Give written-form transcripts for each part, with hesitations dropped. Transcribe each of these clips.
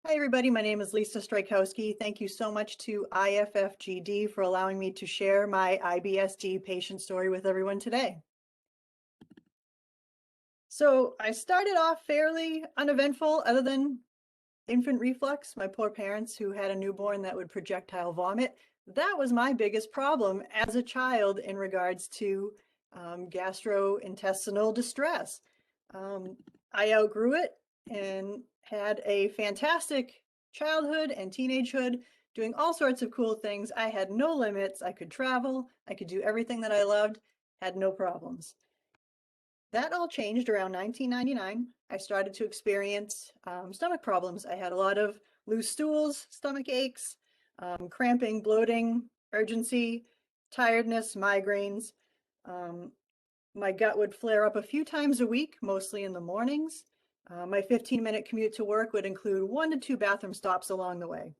Hi, everybody. My name is Lisa Strykowski. Thank you so much to IFFGD for allowing me to share my IBS-D patient story with everyone today. So I started off fairly uneventful, other than infant reflux. My poor parents who had a newborn that would projectile vomit. That was my biggest problem as a child in regards to gastrointestinal distress. I outgrew it and had a fantastic childhood and teenagehood, doing all sorts of cool things. I had no limits. I could travel. I could do everything that I loved, had no problems. That all changed around 1999. I started to experience stomach problems. I had a lot of loose stools, stomach aches, cramping, bloating, urgency, tiredness, migraines. My gut would flare up a few times a week, mostly in the mornings. My 15-minute commute to work would include 1 to 2 bathroom stops along the way.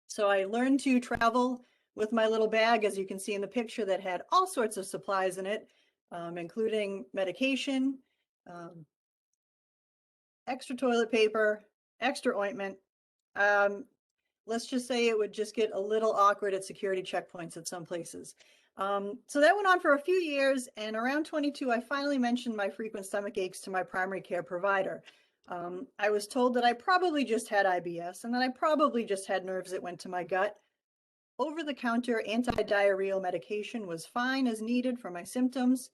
So I learned to travel with my little bag, as you can see in the picture, that had all sorts of supplies in it, including medication, extra toilet paper, extra ointment. Let's just say it would just get a little awkward at security checkpoints at some places. So that went on for a few years, and around 22, I finally mentioned my frequent stomach aches to my primary care provider. I was told that I probably just had IBS and that I probably just had nerves that went to my gut. Over-the-counter anti-diarrheal medication was fine as needed for my symptoms.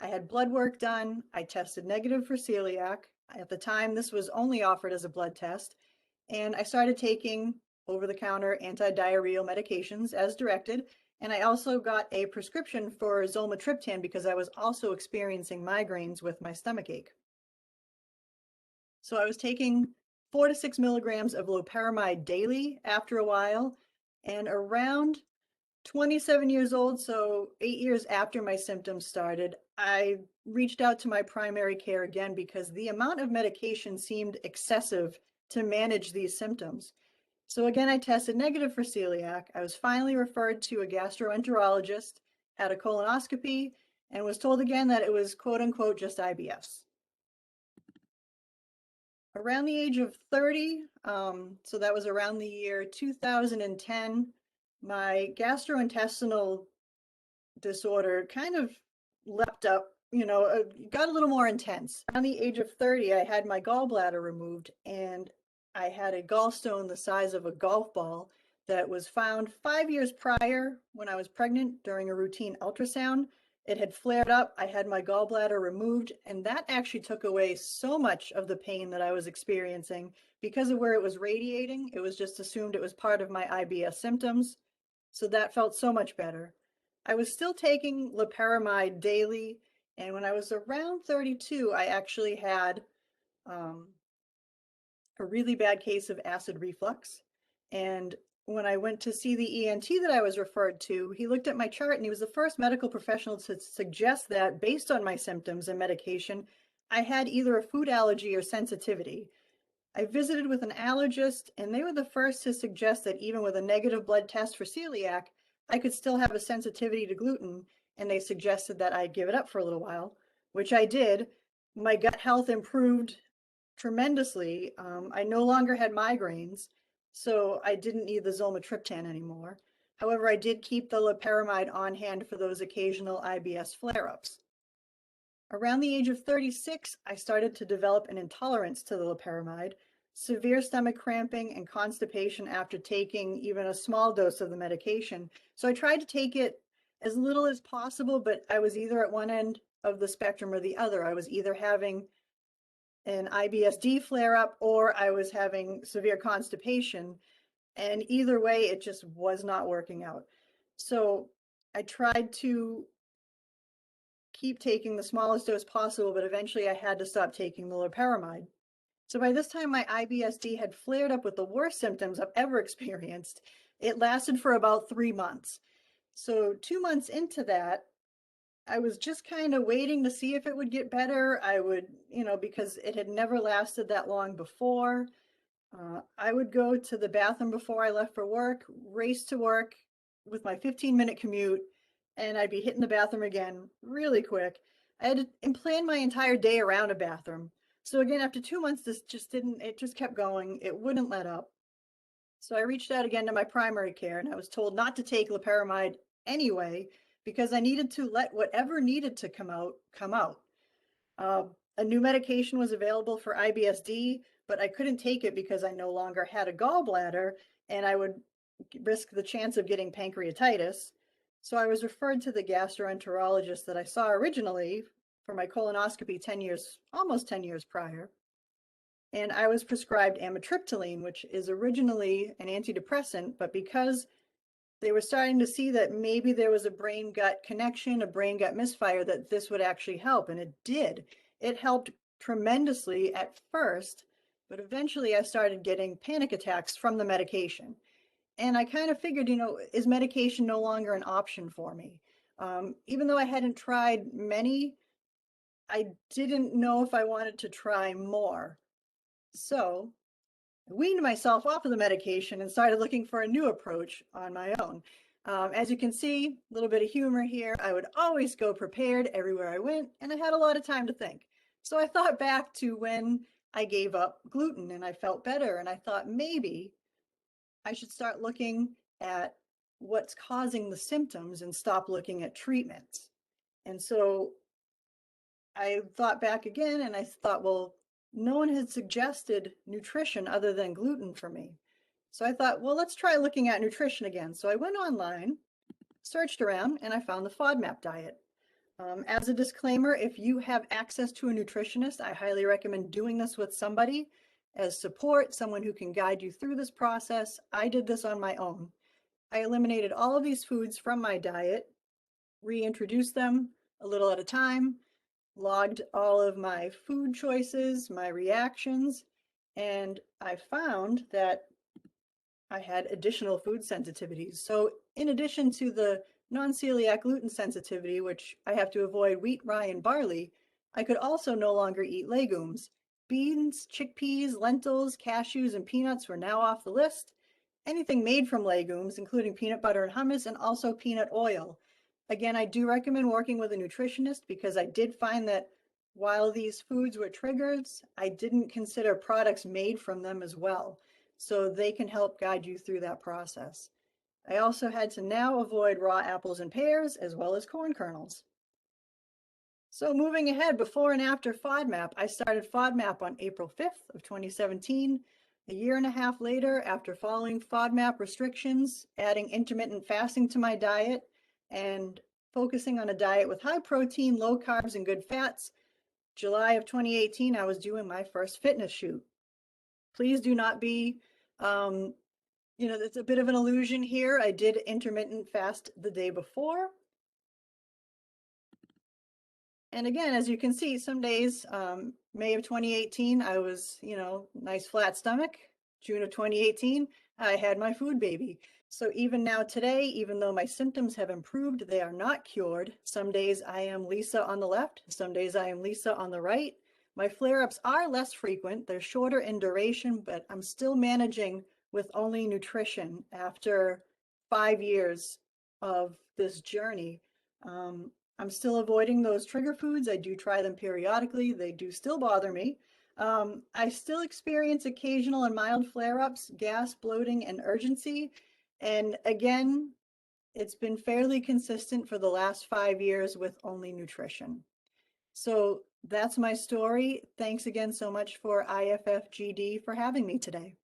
I had blood work done. I tested negative for celiac. At the time, this was only offered as a blood test. And I started taking over-the-counter anti-diarrheal medications as directed. And I also got a prescription for zolmitriptan because I was also experiencing migraines with my stomach ache. So I was taking 4 to 6 milligrams of loperamide daily after a while. And around 27 years old, so 8 years after my symptoms started, I reached out to my primary care again because the amount of medication seemed excessive to manage these symptoms. So again, I tested negative for celiac. I was finally referred to a gastroenterologist, had a colonoscopy, and was told again that it was quote unquote just IBS. Around the age of 30, so that was around the year 2010, my gastrointestinal disorder kind of leapt up, got a little more intense. Around the age of 30, I had my gallbladder removed, and I had a gallstone the size of a golf ball that was found 5 years prior when I was pregnant during a routine ultrasound. It had flared up. I had my gallbladder removed, and that actually took away so much of the pain that I was experiencing because of where it was radiating. It was just assumed it was part of my IBS symptoms. So that felt so much better. I was still taking loperamide daily, and when I was around 32, I actually had a really bad case of acid reflux. And when I went to see the ENT that I was referred to, he looked at my chart and he was the first medical professional to suggest that based on my symptoms and medication, I had either a food allergy or sensitivity. I visited with an allergist and they were the first to suggest that even with a negative blood test for celiac, I could still have a sensitivity to gluten. And they suggested that I give it up for a little while, which I did. My gut health improved tremendously. I no longer had migraines, so I didn't need the zolmitriptan anymore. However, I did keep the loperamide on hand for those occasional IBS flare-ups. Around the age of 36, I started to develop an intolerance to the loperamide, severe stomach cramping and constipation after taking even a small dose of the medication. So I tried to take it as little as possible, but I was either at one end of the spectrum or the other. I was either having an IBS-D flare-up or I was having severe constipation. And either way, it just was not working out. So I tried to keep taking the smallest dose possible, but eventually I had to stop taking the loperamide. So by this time, my IBS-D had flared up with the worst symptoms I've ever experienced. It lasted for about 3 months. So 2 months into that, I was just kind of waiting to see if it would get better. I would, because it had never lasted that long before. I would go to the bathroom before I left for work, race to work with my 15-minute commute, and I'd be hitting the bathroom again really quick. I had to plan my entire day around a bathroom. So again, after 2 months, it just kept going. It wouldn't let up. So I reached out again to my primary care, and I was told not to take loperamide anyway, because I needed to let whatever needed to come out, come out. Uh, a new medication was available for IBS-D, but I couldn't take it because I no longer had a gallbladder, and I would risk the chance of getting pancreatitis. So I was referred to the gastroenterologist that I saw originally for my colonoscopy 10 years, almost 10 years prior. And I was prescribed amitriptyline, which is originally an antidepressant, but because they were starting to see that maybe there was a brain-gut connection, a brain-gut misfire, that this would actually help, and it did. It helped tremendously at first, but eventually I started getting panic attacks from the medication. And I kind of figured, is medication no longer an option for me? Even though I hadn't tried many, I didn't know if I wanted to try more. So I weaned myself off of the medication and started looking for a new approach on my own. As you can see, a little bit of humor here. I would always go prepared everywhere I went, and I had a lot of time to think. So I thought back to when I gave up gluten and I felt better, and I thought maybe I should start looking at what's causing the symptoms and stop looking at treatments. And so I thought back again and I thought, well, no one had suggested nutrition other than gluten for me. So I thought, well, let's try looking at nutrition again. So I went online, searched around, and I found the FODMAP diet. As a disclaimer, if you have access to a nutritionist, I highly recommend doing this with somebody as support, someone who can guide you through this process. I did this on my own. I eliminated all of these foods from my diet, reintroduced them a little at a time, logged all of my food choices, my reactions, and I found that I had additional food sensitivities. So in addition to the non-celiac gluten sensitivity, which I have to avoid wheat, rye, and barley, I could also no longer eat legumes. Beans, chickpeas, lentils, cashews, and peanuts were now off the list. Anything made from legumes, including peanut butter and hummus, and also peanut oil. Again, I do recommend working with a nutritionist because I did find that while these foods were triggers, I didn't consider products made from them as well. So they can help guide you through that process. I also had to now avoid raw apples and pears as well as corn kernels. So moving ahead, before and after FODMAP, I started FODMAP on April 5th of 2017. A year and a half later, after following FODMAP restrictions, adding intermittent fasting to my diet, and focusing on a diet with high protein, low carbs, and good fats, July of 2018, I was doing my first fitness shoot. Please do not be, it's a bit of an illusion here. I did intermittent fast the day before. And again, as you can see, some days, May of 2018, I was, nice flat stomach. June of 2018, I had my food baby. So even now today, even though my symptoms have improved, they are not cured. Some days I am Lisa on the left, some days I am Lisa on the right. My flare-ups are less frequent, they're shorter in duration, but I'm still managing with only nutrition after 5 years of this journey. I'm still avoiding those trigger foods. I do try them periodically. They do still bother me. I still experience occasional and mild flare-ups, gas, bloating, and urgency. And again, it's been fairly consistent for the last 5 years with only nutrition. So that's my story. Thanks again so much for IFFGD for having me today.